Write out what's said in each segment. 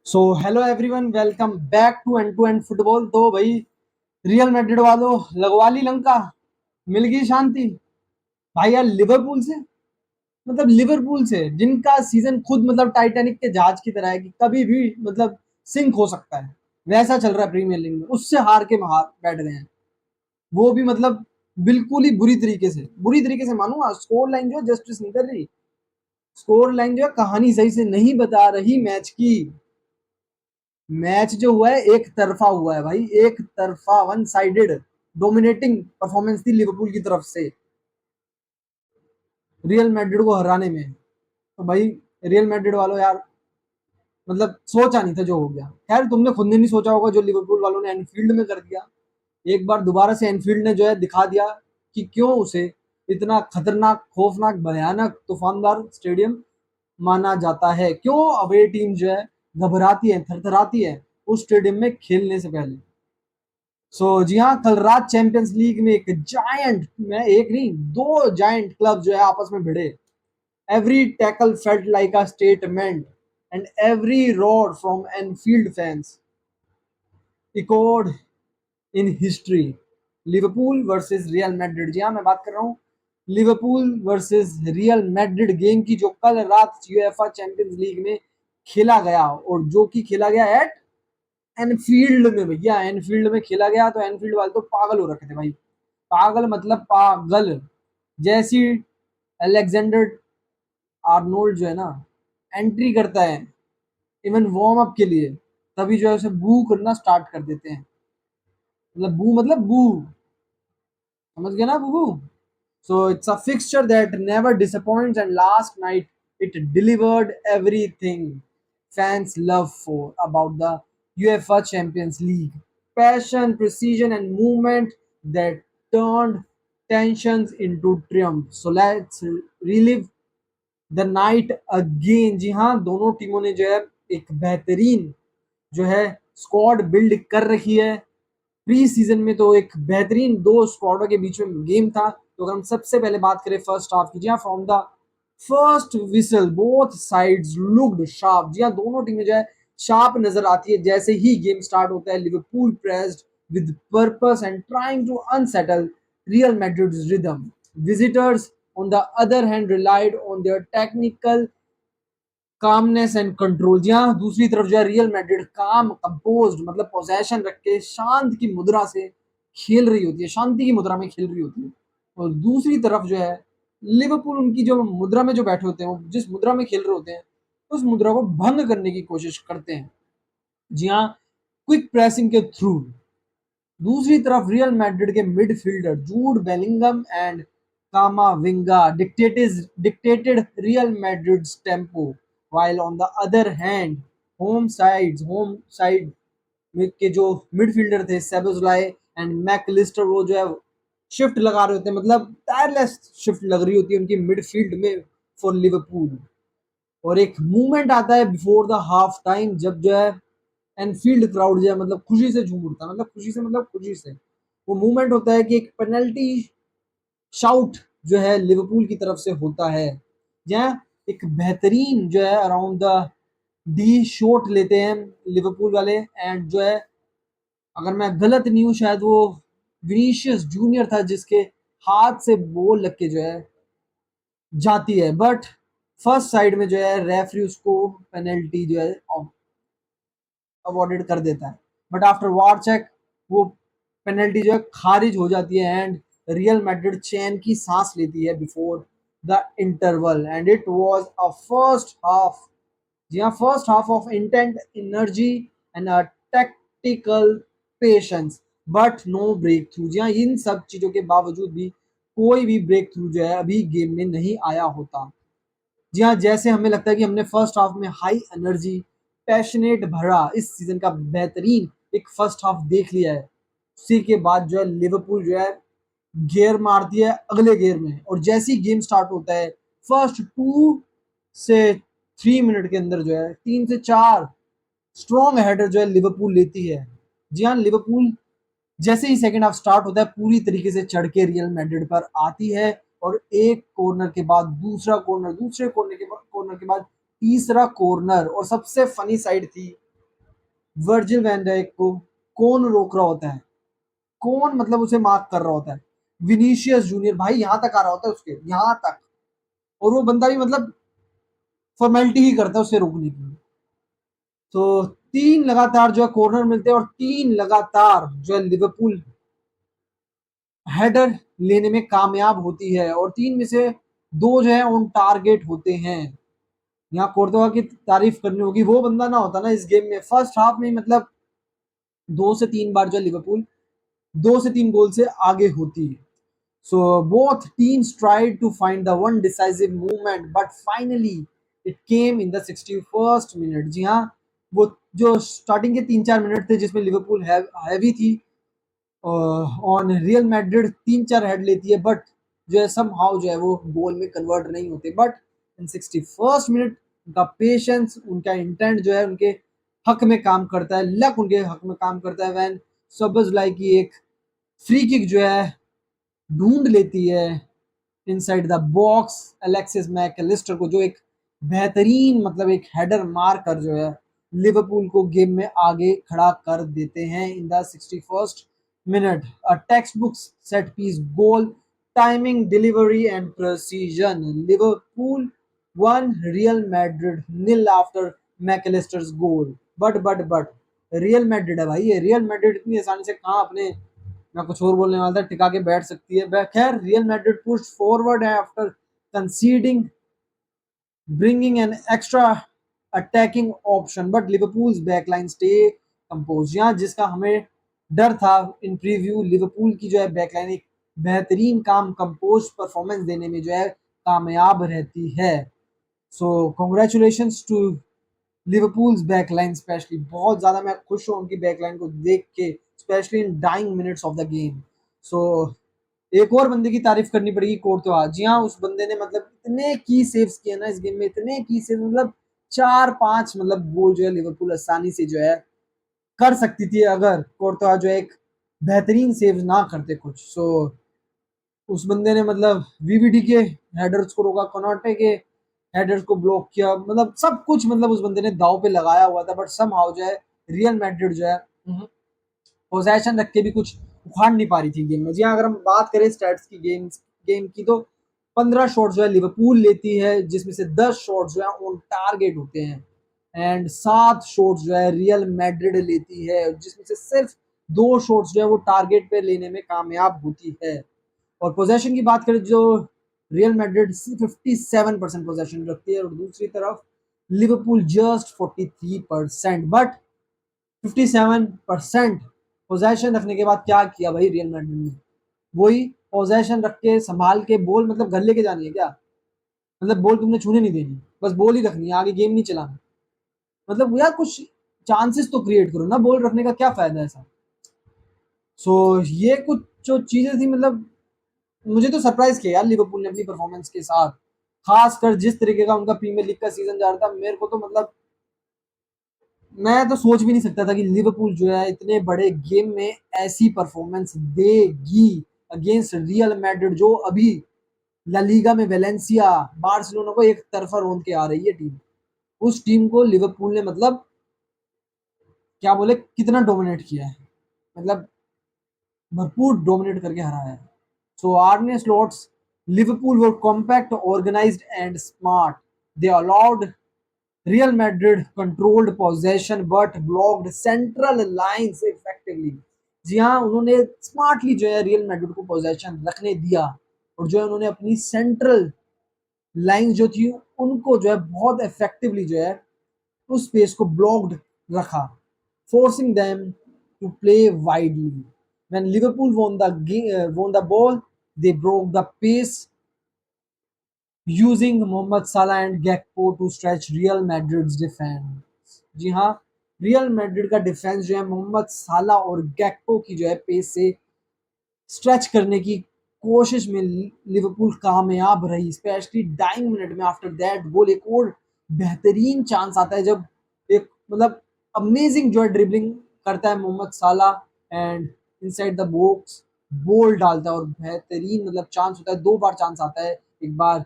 So hello everyone, welcome back to and football. तो भाई, real Madrid वालों, लगवा ली लंका, मिल गई शांति। भाई यार, लिवरपूल से, मतलब लिवरपूल से जिनका सीजन खुद मतलब टाइटैनिक के जहाज की तरह है कि कभी भी मतलब सिंक हो सकता है, वैसा चल रहा है प्रीमियर लीग में। उससे हार के हार बैठ गए हैं। वो भी मतलब बिल्कुल ही बुरी तरीके से मानूंगा। स्कोर लाइन जो है जस्टिस नहीं कर रही। स्कोर लाइन जो है कहानी सही से नहीं बता रही मैच की। मैच जो हुआ है एक तरफा हुआ है भाई, एक तरफा, वन साइडेड डोमिनेटिंग परफॉर्मेंस थी लिवरपूल की तरफ से रियल मैड्रिड को हराने में। तो भाई, रियल मैड्रिड वालों यार, मतलब सोचा नहीं था जो हो गया। खैर, तुमने खुद ने नहीं सोचा होगा जो लिवरपूल वालों ने एनफील्ड में कर दिया। एक बार दोबारा से एनफील्ड ने जो है दिखा दिया कि क्यों उसे इतना खतरनाक, खौफनाक, भयानक, तूफानदार स्टेडियम माना जाता है। क्यों अवे टीम जो है घबराती है, थरथराती है उस स्टेडियम में खेलने से पहले। जी हाँ, कल रात चैंपियंस लीग में एक जायंट, मैं एक नहीं दो जायंट क्लब जो है आपस में भिड़े। Every tackle felt like a statement and every roar from Anfield fans echoed in history. Liverpool versus Real Madrid. जी हाँ, मैं बात कर रहा हूँ Liverpool versus Real Madrid game की, जो कल रात यूएफए चैंपियंस लीग में खेला गया, और जो कि खेला गया एट एनफील्ड में। भैया, एनफील्ड में खेला गया तो एनफील्ड वाले तो पागल हो रखे थे भाई। पागल मतलब पागल। जैसी अलेक्जेंडर आर्नोल्ड जो है ना एंट्री करता है इवन वार्म अप के लिए, तभी जो है उसे बू करना स्टार्ट कर देते हैं। मतलब बू, समझ गया ना बू। So it's a fixture that never disappoints and last night it delivered everything fans love for about the UEFA Champions League. Passion, precision, and movement that turned tensions into triumph. So let's relive the night again. जी हाँ, दोनों टीमों ने जो है एक बेहतरीन जो है स्क्वाड बिल्ड कर रखी है। प्री सीजन में तो एक बेहतरीन दो स्क्वाडों के बीच में गेम था। तो अगर हम सबसे पहले बात करें फर्स्ट हाफ की, जी हाँ, from the first whistle both sides looked sharp. जी हाँ, दोनों टीमें जो है शार्प नजर आती है। जैसे ही गेम स्टार्ट होता है, Liverpool pressed with purpose and trying to unsettle Real Madrid's rhythm. Visitors on the other hand relied on their technical calmness and control. जी हाँ, दूसरी तरफ जो है रियल मैड्रिड काम, कंपोज्ड, मतलब पोजेशन रख के शांत की मुद्रा से खेल रही होती है, शांति की मुद्रा में खेल रही होती है। और दूसरी तरफ जो है लिवरपूल, उनकी जो मुद्रा में जो बैठे होते हैं, वो जिस मुद्रा में खेल रहे होते हैं, उस मुद्रा को भंग करने की कोशिश करते हैं। जी हाँ, क्विक प्रेसिंग के थ्रू। दूसरी तरफ रियल मैड्रिड के midfielder Jude Bellingham and कामाविंगा dictated real Madrid's tempo, while on the other hand home side में के जो मिडफील्डर थे सेबोस्लाई एंड मैकलिस्टर, वो जो है शिफ्ट लगा रहे होते हैं, मतलब टायरलेस शिफ्ट लग रही होती है उनकी मिडफील्ड में फॉर लिवरपूल। और एक मूवमेंट आता है बिफोर द हाफ टाइम, जब जो है एनफील्ड क्राउड जो है मतलब खुशी से झूम उठता है, मतलब खुशी से वो मूवमेंट होता है कि एक पेनल्टी शाउट जो है लिवरपूल की तरफ से होता है। जहाँ एक बेहतरीन जो है अराउंड द डी शॉट लेते हैं लिवरपूल वाले, एंड जो है, अगर मैं गलत नहीं हूँ, शायद वो विनीशियस जूनियर था जिसके हाथ से बॉल लग के जो है जाती है। बट फर्स्ट साइड में जो है रेफरी उसको पेनल्टी जो है अवॉर्डेड कर देता है। बट आफ्टर वार चेक वो पेनल्टी जो है खारिज हो जाती है, एंड रियल मैड्रिड चैन की सांस लेती है before the interval. And it was a first half, जी हाँ, first half of intent, energy and a tactical patience, but no breakthrough. जी हाँ, इन सब चीजों के बावजूद भी कोई भी ब्रेक थ्रू जो है अभी गेम में नहीं आया होता। जी हाँ, जैसे हमें लगता है कि हमने फर्स्ट हाफ में हाई एनर्जी, पैशनेट भरा इस सीजन का बेहतरीन एक फर्स्ट हाफ देख लिया है। उसी के बाद जो है लिवरपूल जो है गियर मारती है अगले गियर में, और जैसे ही गेम स्टार्ट होता है, फर्स्ट 2 से 3 मिनट के अंदर जो है 3 से 4 स्ट्रॉन्ग हेडर जो है लिवरपूल लेती है। जी हाँ, लिवरपूल जैसे ही सेकंड हाफ स्टार्ट होता है पूरी तरीके से चढ़ के रियल मैड्रिड पर आती है, और एक कॉर्नर के बाद दूसरा कॉर्नर, दूसरे कॉर्नर के बाद तीसरा कॉर्नर। और सबसे फनी साइड थी वर्जिल वैन डाइक को कौन रोक रहा होता है, कौन मतलब उसे मार्क कर रहा होता है, विनीशियस जूनियर भाई यहाँ तक आ रहा होता है उसके, यहाँ तक, और वो बंदा भी मतलब फॉर्मेलिटी ही करता है उसे रोकने की। तो 3 लगातार जो है कॉर्नर मिलते हैं और 3 लगातार जो है लिवरपूल हेडर लेने में कामयाब होती है और 3 में से 2 जो है ऑन टारगेट होते हैं। यहाँ कोर्तोवा की तारीफ करनी होगी, वो बंदा ना होता ना इस गेम में फर्स्ट हाफ में मतलब 2 से 3 बार जो है लिवरपूल 2 से 3 गोल से आगे होती है। So both teams tried to find the one decisive movement, but finally it came in the 61st minute. जी हाँ, वो जो स्टार्टिंग के 3-4 मिनट थे जिसमें लिवरपूल हैवी थी ऑन रियल मैड्रिड 3-4 हेड लेती है, बट जो है सम हाउ जो है वो गोल में कन्वर्ट नहीं होते। बट इन 61st मिनट उनका पेशेंस, उनका इंटेंट जो है उनके हक में काम करता है, लक उनके हक में काम करता है। वैन सबज की एक फ्री किक जो है ढूंढ लेती है inside the box Alexis Mac Allister को, जो एक बेहतरीन मतलब एक हेडर मार कर जो है लिवरपूल को गेम में आगे खड़ा कर देते हैं in the 61st minute. A textbook set piece goal, timing, delivery and precision. Liverpool one, Real Madrid nil after Mac Allister's goal. But Real Madrid है भाई, ये रियल मैड्रिड इतनी आसानी से कहाँ अपने, मैं कुछ और बोलने वाला था, टिका के बैठ सकती है। खैर रियल मैड्रिड पुश फॉरवर्ड है after conceding, bringing an extra attacking option, but Liverpool's backline stay compose. यहाँ जिसका हमें डर था इन प्रीव्यू, लिवरपूल की जो है बैकलाइन एक बेहतरीन काम कंपोज परफॉर्मेंस देने में जो है कामयाब रहती है। So congratulation to Liverpool's backline, specially बहुत ज्यादा मैं खुश हूँ उनकी बैकलाइन को देख के, specially in dying minutes of the game. So एक और बंदे की तारीफ करनी पड़ेगी, कोर्तोआ। जी हाँ, उस बंदे ने मतलब इतने की सेव्स किए ना इस गेम में, इतने की सेव, मतलब 4-5 मतलब गोल जो है लिवरपूल आसानी से जो है कर सकती थी अगर कोर्तोआ जो है एक बेहतरीन सेव ना करते कुछ। सो उस बंदे ने मतलब वीवीडी के हेडर्स को रोका, कोनाटे के हेडर्स को ब्लॉक किया, मतलब सब कुछ मतलब उस बंदे ने दाव पे लगाया हुआ था। बट सम हाउ जो है रियल मैड्रिड जो है पोजेशन रख के भी कुछ उखाड़ नहीं पा रही थी गेम में। जी हाँ, अगर हम बात करें स्टैट्स की गेम की, तो 15 शॉट जो है लिवरपूल लेती है, जिसमें से 10 शॉट जो है ऑन टारगेट होते हैं एंड 7 शॉट जो है रियल मैड्रिड लेती है, जिसमें से सिर्फ 2 शॉट्स जो है वो टारगेट पे लेने में कामयाब होती है। और पोजेशन की बात करें, जो रियल मैड्रिड 57% पोजेशन रखती है और दूसरी तरफ लिवरपूल जस्ट 43%। बट 57% पोजेशन रखने के बाद क्या किया भाई रियल मैड्रिड ने, वही पोजेशन रख के संभाल के बॉल मतलब घर लेके जानी है क्या, मतलब बॉल तुमने छूने नहीं देनी, बस बॉल ही रखनी है, आगे गेम नहीं चलाना। मतलब यार कुछ चांसेस तो क्रिएट करो ना, बॉल रखने का क्या फायदा है ऐसा। सो ये कुछ जो चीजें थी, मतलब मुझे तो सरप्राइज किया यार लिवरपूल ने अपनी परफॉर्मेंस के साथ, खासकर जिस तरीके का उनका प्रीमियर लीग का सीजन जा रहा था। मेरे को तो मतलब मैं तो सोच भी नहीं सकता था कि लिवरपूल जो है इतने बड़े गेम में ऐसी परफॉर्मेंस देगी अगेंस्ट रियल मैड्रिड, जो अभी ला लीगा में वेलेंसिया, बार्सिलोना को एक तरफा रोंद के आ रही है टीम। उस टीम को लिवरपूल ने मतलब क्या बोले कितना डोमिनेट किया है, मतलब भरपूर डोमिनेट करके हराया है। So Arne Slot's Liverpool were compact, organised and smart. They allowed Real Madrid controlled possession but blocked central lines effectively। जी हाँ, उन्होंने स्मार्टली जो है रियल मैड्रिड को पोजेशन रखने दिया और जो है उन्होंने अपनी सेंट्रल लाइंस जो थी उनको जो है बहुत इफेक्टिवली जो है उस स्पेस को ब्लॉक्ड रखा, forcing them to play widely। When Liverpool won the ball, they broke the pace using Mohamed Salah and Gakpo to stretch Real Madrid's defence. जी हाँ, रियल मैड्रिड का डिफेंस जो है मोहम्मद साला और गैक्पो की जो है पेस से स्ट्रेच करने की कोशिश में लिवरपूल कामयाब रही, स्पेशली डाइंग मिनट में। आफ्टर दैट गोल एक और बेहतरीन चांस आता है जब एक मतलब अमेजिंग जो है ड्रिबलिंग करता है Mohammad Salah and inside the box ball डालता है और बेहतरीन मतलब चांस होता है। 2 बार चांस आता है, एक बार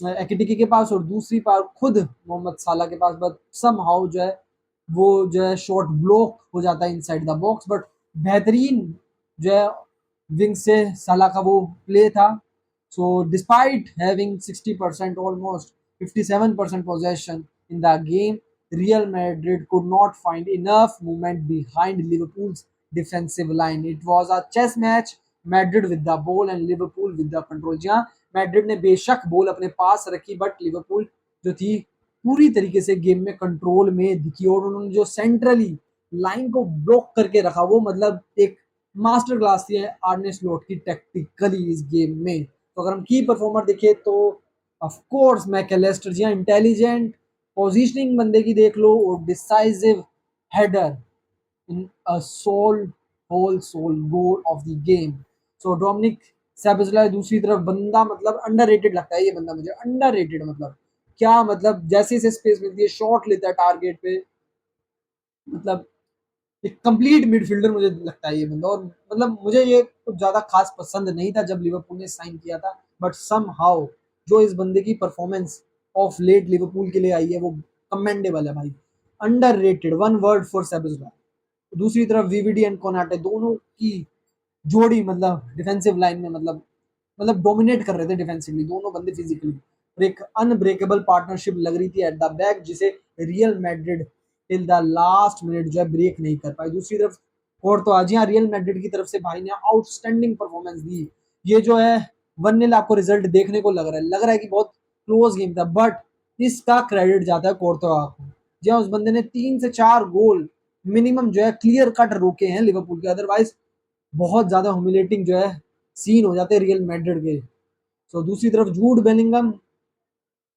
एकेटिकी के पास और दूसरी बार खुद मोहम्मद साला के पास, बट सम हाउ जो है वो जो है शॉट ब्लॉक हो जाता है इनसाइड द बॉक्स, बट बेहतरीन जो है विंग से साला का वो प्ले था। So despite having 60% almost 57% possession in the game, Real Madrid could not find enough movement behind Liverpool's defensive line. It was a chess match, Madrid with the ball and Liverpool with the control. जी हाँ, Madrid ने बेशक ball अपने पास रखी, but Liverpool जो थी पूरी तरीके से गेम में कंट्रोल में दिखी, और उन्होंने जो सेंट्रली लाइन को ब्लॉक करके रखा वो मतलब एक मास्टर क्लास थी आर्ने स्लॉट की टैक्टिकली इस गेम में। तो अगर हम की परफॉर्मर देखे तो ऑफ कोर्स मैकलेस्टर, जी हाँ, इंटेलिजेंट पोजीशनिंग बंदे की देख लो, और decisive header in a sole goal of the game. So Dominik Szoboszlai दूसरी तरफ बंदा मतलब अंडररेटेड लगता है, ये बंदा मुझे अंडररेटेड, मतलब क्या, मतलब जैसे इसे स्पेस मिलती है शॉट लेता है टारगेट पे, मतलब एक कंप्लीट मिडफील्डर मुझे लगता है ये बंदा। और मतलब मुझे ये कुछ ज्यादा खास पसंद नहीं था जब लिवरपूल ने साइन किया था, बट सम हाउ जो इस बंदे की परफॉर्मेंस ऑफ लेट लिवरपूल के लिए आई है वो कमेंडेबल है भाई, अंडररेटेड, वन वर्ड फॉर सैबसला। दूसरी तरफ वीवीडी एंड कोनाटे दोनों की जोड़ी मतलब डिफेंसिव लाइन में मतलब डोमिनेट कर रहे थे डिफेंसिवली दोनों बंदे फिजिकली, और एक अनब्रेकेबल पार्टनरशिप लग रही थी एट द बैक, जिसे real Madrid till the last minute जो है ब्रेक नहीं कर पाई। दूसरी तरफ और तो आज यहाँ रियल मैड्रिड की तरफ से भाई ने आउटस्टैंडिंग परफॉर्मेंस दी। ये जो है 1-0 आपको रिजल्ट देखने को लग रहा है कि बहुत क्लोज गेम था, बट इसका क्रेडिट जाता है कोर्तोआ को। जहाँ उस बंदे ने 3 से 4 गोल मिनिमम जो है क्लियर कट रोके हैं लिवरपूल के, अदरवाइज बहुत ज्यादा ह्यूमिलेटिंग जो है सीन हो जाते हैं रियल मैड्रिड के। तो दूसरी तरफ जूड बेलिंगम,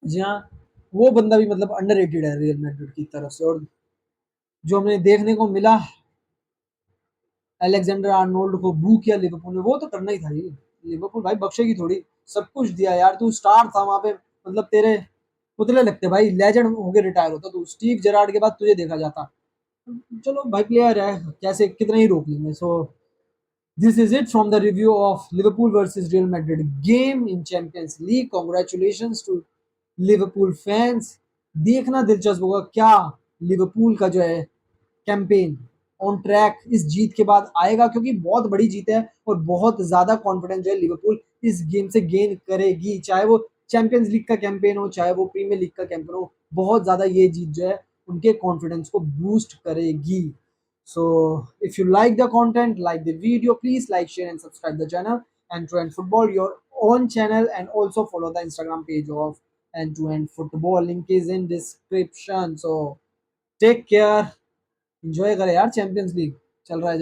जी हाँ, वो बंदा भी मतलब अंडररेटेड है रियल मैड्रिड की तरफ से। और जो हमें देखने को मिला अलेक्जेंडर आर्नोल्ड को बू किया लिवरपूल ने, वो तो करना ही था ये, लिवरपूल भाई बख्शेगी थोड़ी, सब कुछ दिया यार, तू स्टार था वहां पे, मतलब तेरे पुतले लगते भाई, लेजेंड होके रिटायर होता तू, स्टीव जेरार्ड के बाद तुझे देखा जाता। चलो भाई प्लेयर है, कैसे कितना ही रोक लेंगे। सो this is it from the review of Liverpool versus Real Madrid game in Champions League. Congratulations to Liverpool fans. देखना दिलचस्प होगा क्या लिवरपूल का जो है कैंपेन ऑन ट्रैक इस जीत के बाद आएगा, क्योंकि बहुत बड़ी जीत है और बहुत ज्यादा कॉन्फिडेंस जो है लिवरपूल इस गेम से गेन करेगी, चाहे वो चैंपियंस लीग का कैंपेन हो चाहे वो प्रीमियर लीग का कैंपेन हो, बहुत ज्यादा ये जीत जो है उनके कॉन्फिडेंस को बूस्ट करेगी। So if you like the content, like the video, please like, share, and subscribe the channel. And to end football, your own channel, and also follow the Instagram page of and to end football. Link is in description. So take care. Enjoy करें यार champions league चल रहा है।